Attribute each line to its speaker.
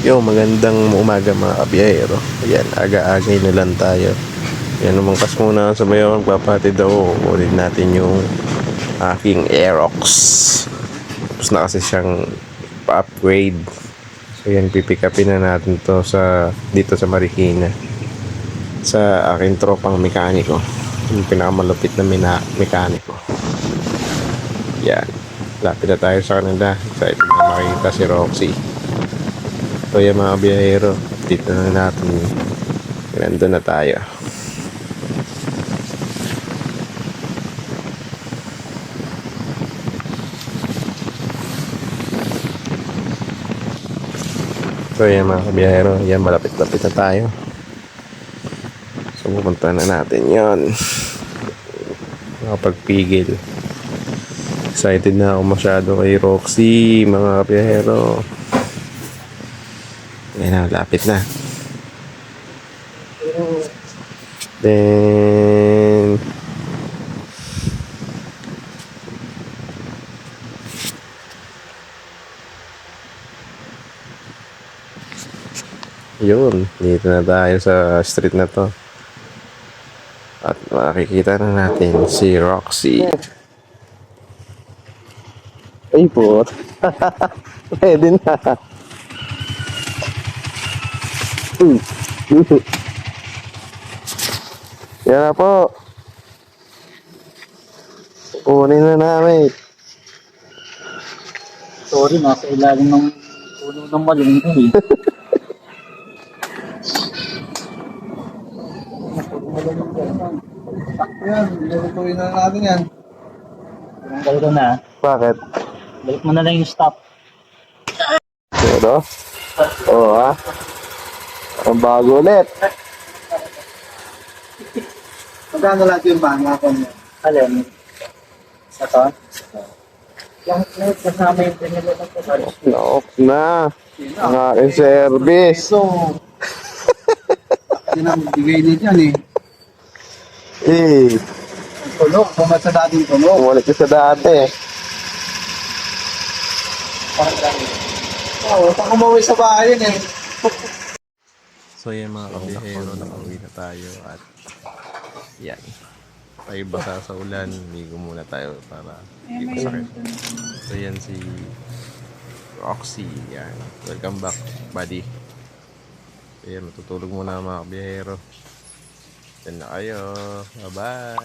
Speaker 1: Yo, magandang umaga mga kabiyahero. Ayan, aga-agay na lang tayo. Ayan, umangkas muna sa bayo. Magpapatid ako. Ulit natin yung aking Aerox. Tapos na kasi siyang pa-upgrade. So yan, pipick upin na natin to dito sa Marikina. Sa aking tropang mekaniko. Yung pinakamalupit na mekaniko. Yan. Lapit na tayo sa kanila. Excited na makita si Roxy. So yan mga biyahero, dito na natin. Nandun na tayo. So yan mga biyahero, yan malapit-lapit na tayo. So pupunta na natin yon. Nakapagpigil. Excited na ako masyado kay Roxy mga biyahero. Yan na, lapit na. Then yun, dito na tayo sa street na to. At makikita na natin si Roxy. Ay po. Pwede na. Yan na po. Kunin na namin.
Speaker 2: Sorry, nasa ilalim ng puno ng malunggay.
Speaker 3: Yan, lutuin na natin yan.
Speaker 2: Tanggal ko na.
Speaker 1: Bakit?
Speaker 2: Balik mo na lang yung stop.
Speaker 1: Pero? Oo ha? Ang bago ulit.
Speaker 3: Magkano lang yung pangakon mo?
Speaker 2: Alin? Sa to? Yung kasama yung pinili ng kasama.
Speaker 1: Naok na. Ang aking service.
Speaker 3: So, yun ang bigay niya dyan eh.
Speaker 1: Eh,
Speaker 3: Tulog, pumat sa dating tulog.
Speaker 1: umulit ka sa dati.
Speaker 3: Oo, pag umuwi sa bahay yun eh.
Speaker 1: So yan mga kabihero, nakauwi na tayo at yan. Tayo basa sa ulan, ligo muna tayo para hindi masakit. So yan si Roxy, yan. Welcome back, buddy. So yan, matutulog muna mga kabihero. Yan na kayo. Bye-bye.